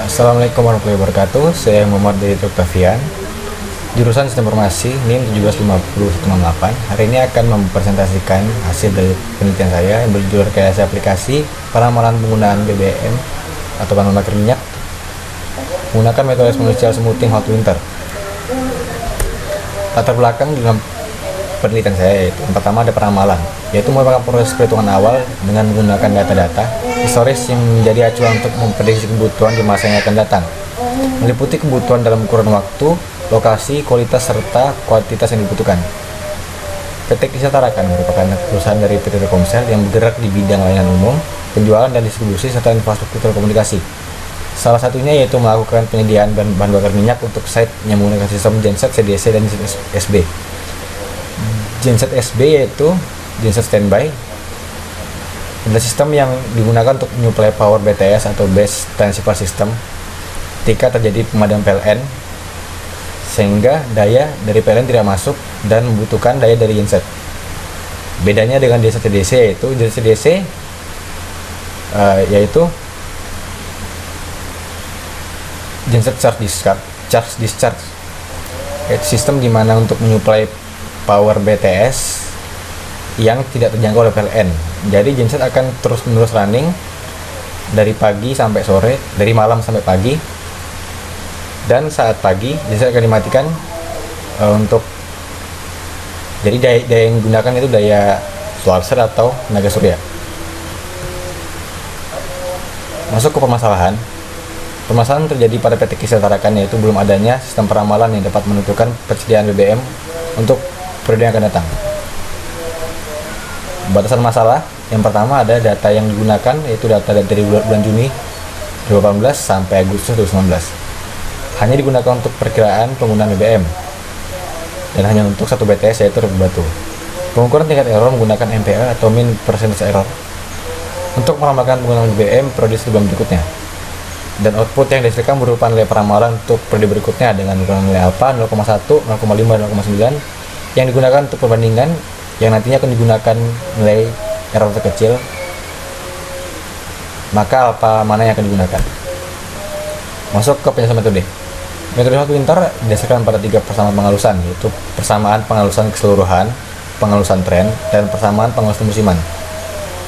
Assalamualaikum warahmatullahi wabarakatuh. Saya Muhammad dari Oktavian, jurusan Sistem Informasi NIM 1750168. Hari ini akan mempresentasikan hasil dari penelitian saya yang berjudul rekayasa aplikasi penamalan penggunaan BBM atau bahan bakar minyak menggunakan metode exponential smoothing hot winter. Latar belakang dalam penelitian saya yaitu yang pertama ada penamalan, yaitu merupakan proses perhitungan awal dengan menggunakan data-data historis yang menjadi acuan untuk memprediksi kebutuhan di masa yang akan datang, meliputi kebutuhan dalam kurun waktu, lokasi, kualitas, serta kuantitas yang dibutuhkan. PT Kisah Tarakan merupakan perusahaan dari PT Telkomsel yang bergerak di bidang layanan umum, penjualan dan distribusi serta infrastruktur telekomunikasi. Salah satunya yaitu melakukan penyediaan bahan bakar minyak untuk site yang menggunakan sistem genset CDC dan SB. Genset SB yaitu genset standby adalah sistem yang digunakan untuk menyuplai power BTS atau base transceiver system ketika terjadi pemadaman PLN, sehingga daya dari PLN tidak masuk dan membutuhkan daya dari genset. Bedanya dengan genset CDC yaitu genset CDC yaitu genset charge discharge yaitu sistem dimana untuk menyuplai power BTS yang tidak terjangkau oleh PLN. Jadi genset akan terus-menerus running dari pagi sampai sore, dari malam sampai pagi. Dan saat pagi genset akan dimatikan untuk jadi daya yang digunakan itu daya solar cell atau tenaga surya. Masuk ke permasalahan. Permasalahan terjadi pada PT Kisah Tarakan yaitu belum adanya sistem peramalan yang dapat menentukan persediaan BBM untuk periode yang akan datang. Batasan masalah yang pertama ada data yang digunakan yaitu data dari bulan Juni 2018 sampai Agustus 2019. Hanya digunakan untuk perkiraan penggunaan BBM dan hanya untuk satu BTS yaitu Rebu Batu. Pengukuran tingkat error menggunakan MPA atau mean percentage error untuk meramalkan penggunaan BBM periode sebelum berikutnya. Dan output yang dihasilkan merupakan nilai peramalan untuk periode berikutnya dengan ukuran nilai alpha 0,1, 0,5, 0,9 yang digunakan untuk perbandingan yang nantinya akan digunakan nilai error terkecil, maka alpha mana yang akan digunakan. Masuk ke penjelasan metode. Metode hot winter didasarkan pada 3 persamaan pengalusan, yaitu persamaan pengalusan keseluruhan, pengalusan tren, dan persamaan pengalusan musiman.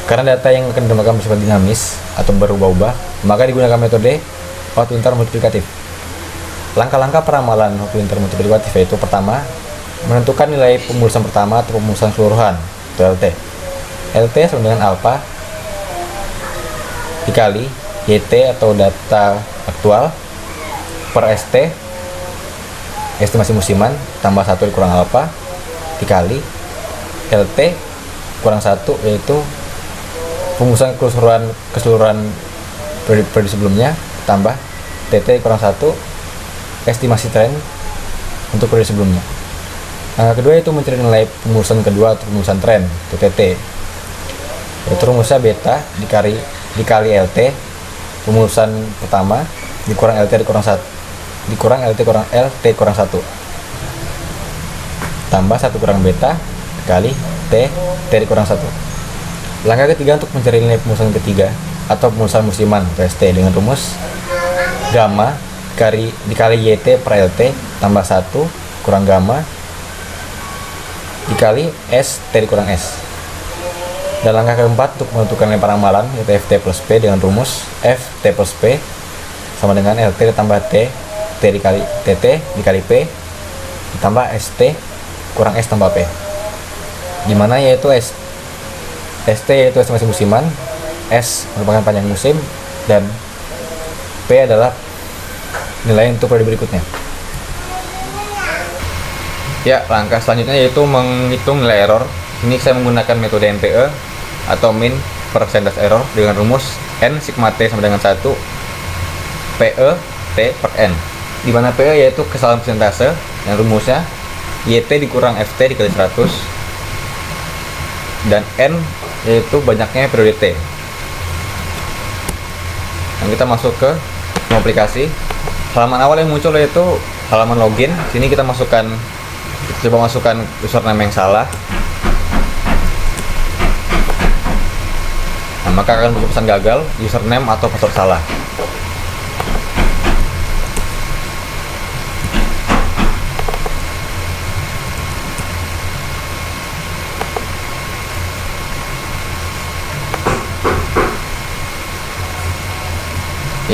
Karena data yang akan ditambahkan bersifat dinamis atau berubah-ubah, maka digunakan metode hot winter multiplikatif. Langkah-langkah peramalan hot winter multiplikatif yaitu pertama, menentukan nilai pemulusan pertama atau pemulusan keseluruhan atau LT. LT sama dengan alpha dikali YT atau data aktual per ST estimasi musiman tambah 1 dikurang alpha dikali LT kurang 1 yaitu pemulusan keseluruhan periode sebelumnya tambah TT kurang 1 estimasi tren untuk periode sebelumnya. Kedua itu mencari nilai pemulusan kedua atau pemulusan tren atau TT, yaitu rumusnya beta dikali LT pemulusan pertama dikurang LT dikurang 1 dikurang LT kurang LT kurang 1 tambah 1 kurang beta dikali T dikurang 1. Langkah ketiga untuk mencari nilai pemulusan ketiga atau pemulusan musiman atau ST dengan rumus gamma dikali YT per LT tambah 1 kurang gamma dikali S T dikurang S. Dan langkah keempat untuk menentukan nilai peramalan yaitu FT plus P dengan rumus FT plus P sama dengan LT ditambah T dikali TT dikali P ditambah ST kurang S tambah P, dimana yaitu ST yaitu estimasi musiman, S merupakan panjang musim, dan P adalah nilai untuk periode berikutnya. Ya, langkah selanjutnya yaitu menghitung nilai error. Ini saya menggunakan metode MPE atau mean percentage error dengan rumus N sigma T sama dengan 1 PE T per N, di mana PE yaitu kesalahan persentase dan rumusnya YT dikurang FT dikali 100 dan N yaitu banyaknya periode T. Dan kita masuk ke aplikasi. Halaman awal yang muncul yaitu halaman login. Sini kita coba masukkan username yang salah. Nah, maka akan berpesan gagal, username atau password salah.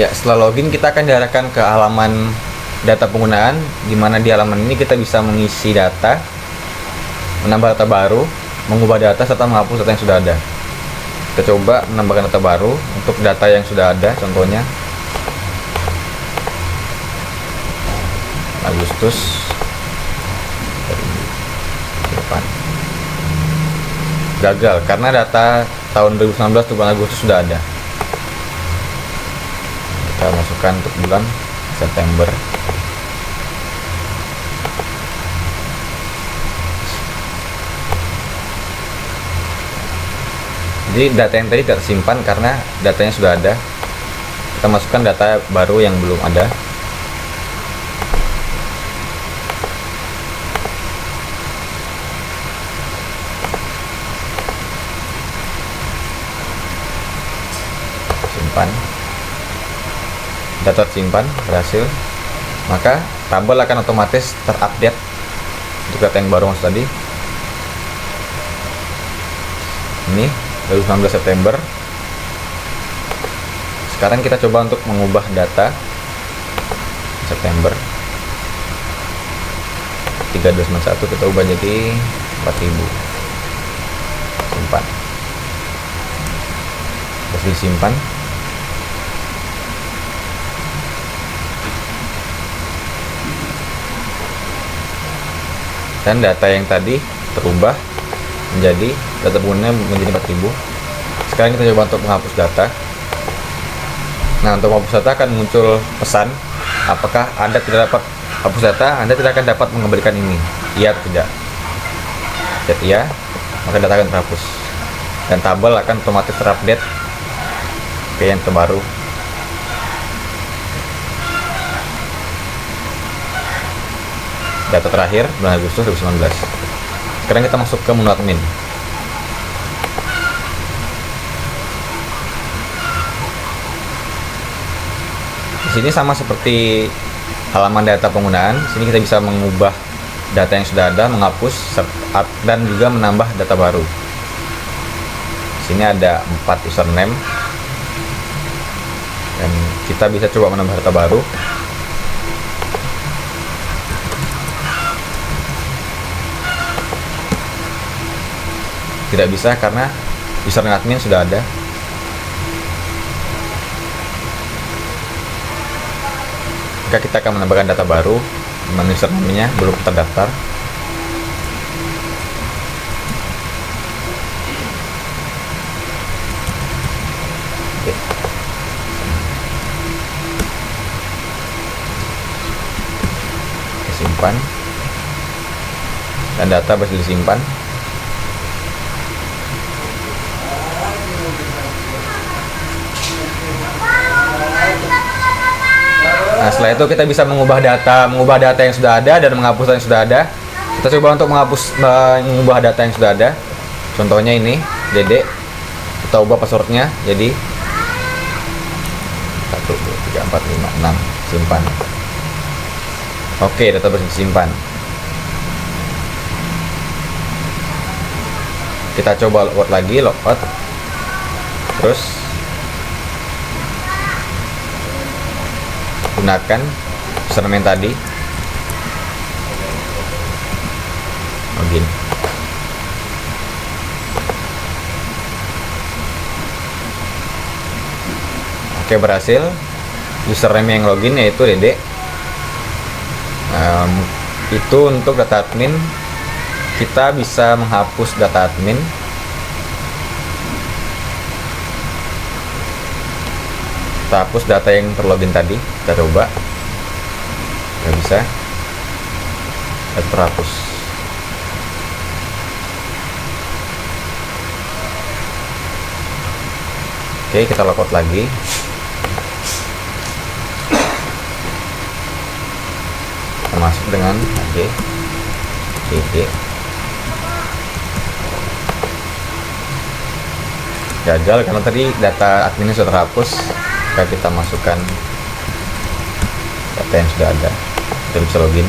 Ya, setelah login kita akan diarahkan ke halaman data penggunaan, di mana di halaman ini kita bisa mengisi data, menambah data baru, mengubah data, serta menghapus data yang sudah ada. Kita coba menambahkan data baru untuk data yang sudah ada, contohnya Agustus depan. Gagal karena data tahun 2019 bulan Agustus sudah ada. Kita masukkan untuk bulan September. Jadi data yang tadi tidak tersimpan karena datanya sudah ada. Kita masukkan data baru yang belum ada. Simpan. Data tersimpan berhasil. Maka tabel akan otomatis terupdate untuk data yang baru masuk tadi. Ini 19 September. Sekarang kita coba untuk mengubah data September 3291, kita ubah jadi 4000. Simpan. Terus disimpan. Dan data yang tadi terubah menjadi data penggunanya menjadi 4000. Sekarang kita coba untuk menghapus data. Nah, untuk menghapus data akan muncul pesan apakah Anda tidak dapat hapus data, Anda tidak akan dapat mengembalikan ini, iya atau tidak. Jadi iya, maka data akan terhapus dan tabel akan otomatis terupdate ke yang terbaru. Data terakhir bulan Agustus 2019. Sekarang kita masuk ke menu admin. Di sini sama seperti halaman data penggunaan. Sini kita bisa mengubah data yang sudah ada, menghapus dan juga menambah data baru. Di sini ada 4 username dan kita bisa coba menambah data baru. Tidak bisa karena username admin sudah ada. Maka kita akan menambahkan data baru di mana username-nya belum terdaftar. Oke. Simpan. Dan data berhasil disimpan. Nah, setelah itu kita bisa mengubah data yang sudah ada dan menghapus data yang sudah ada. Kita coba untuk mengubah data yang sudah ada. Contohnya ini, Dede. Kita ubah passwordnya jadi 1, 2, 3, 4, 5, 6. Simpan. Oke, data berhasil disimpan. Kita coba logout lagi, logout. Terus gunakan username tadi, login. Oke, berhasil. Username yang login yaitu Dede. Itu untuk data admin. Kita bisa menghapus data admin. Kita hapus data yang terlogin tadi. Kita coba, nggak bisa, terhapus. Oke, kita logout lagi. Kita masuk dengan AD, CD. Gagal karena tadi data adminnya sudah terhapus. Maka kita masukkan data yang sudah ada. Kita bisa login.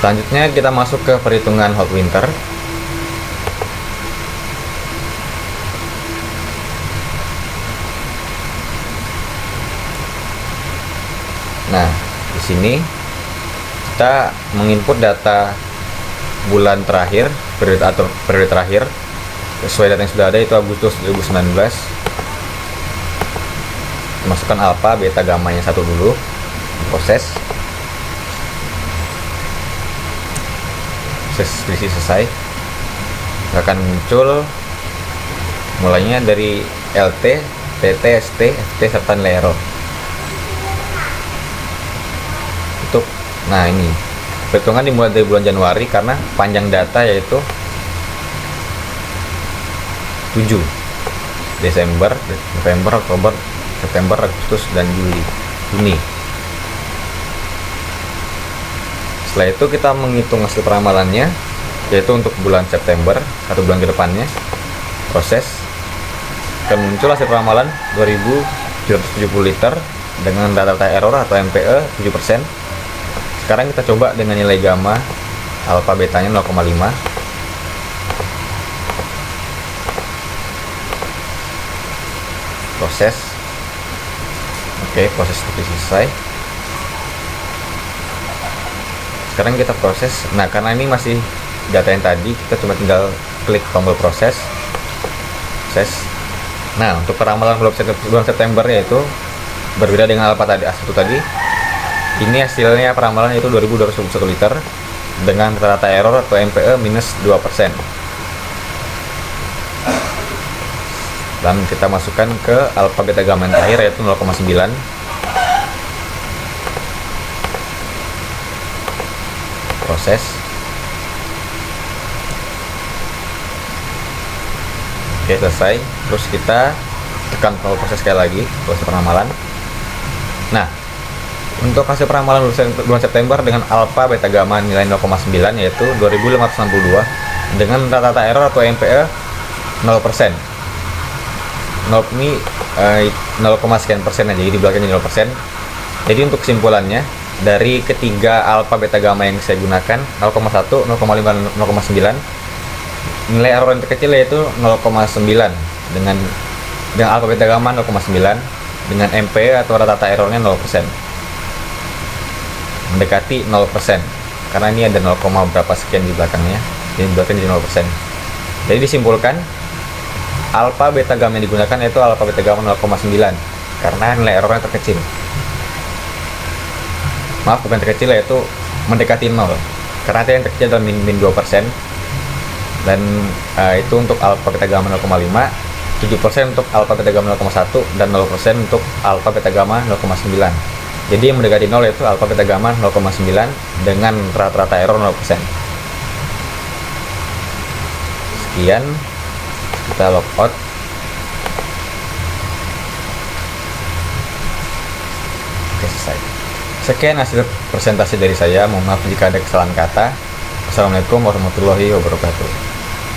Selanjutnya kita masuk ke perhitungan hot winter. Nah, di sini kita menginput data bulan terakhir, periode terakhir sesuai data yang sudah ada, itu Agustus 2019. Masukkan alfa, beta, gamanya satu dulu, proses skripsi selesai. Akan muncul mulainya dari LT, TT, ST, FT serta nilai error. Nah, ini perhitungan dimulai dari bulan Januari karena panjang data yaitu 7 Desember, November, Oktober, September, Agustus, dan Juni. Setelah itu kita menghitung hasil peramalannya, yaitu untuk bulan September, 1 bulan ke depannya. Proses akan muncul hasil peramalan 2770 liter dengan data error atau MPE 7%. Sekarang kita coba dengan nilai gamma, alfa, betanya 0,5. Proses. Oke, proses seperti selesai. Sekarang kita proses. Nah, karena ini masih data yang tadi, kita cuma tinggal klik tombol proses. Nah, untuk peramalan bulan September yaitu berbeda dengan alfa tadi, A1 tadi. Ini hasilnya peramalan yaitu 2221 liter dengan rata-rata error atau MPE minus 2%. Dan kita masukkan ke alfa, beta, gamma yang terakhir yaitu 0,9. Proses. Oke, selesai. Terus kita tekan tombol proses sekali lagi, proses peramalan. Nah, untuk hasil peramalan bulan September dengan alfa, beta, gamma nilai 0,9 yaitu 2562 dengan rata-rata error atau MPE 0%. 0 ini 0, sekian persen aja, jadi di belakangnya 0%. Jadi untuk kesimpulannya, dari ketiga alfa, beta, gamma yang saya gunakan 0,1, 0,5, 0,9, nilai error yang terkecil yaitu 0,9 dengan alfa, beta, gamma 0,9 dengan MPE atau rata-rata errornya 0%. Mendekati 0% karena ini ada 0, berapa sekian di belakangnya, jadi belakangnya jadi 0%. Jadi disimpulkan alfa, beta, gamma yang digunakan yaitu alfa, beta, gamma 0,9 karena nilai errornya terkecil. Maaf, bukan terkecil, yaitu mendekati 0 karena yang terkecil adalah min 2%. Dan itu untuk alfa, beta, gamma 0,5, 7% untuk alfa, beta, gamma 0,1, dan 0% untuk alfa, beta, gamma 0,9. Jadi yang mendekati 0 yaitu alfa, beta, gamma 0,9 dengan rata-rata error 0%. Sekian, kita logout. Oke, selesai. Sekian hasil presentasi dari saya. Mohon maaf jika ada kesalahan kata. Assalamualaikum warahmatullahi wabarakatuh.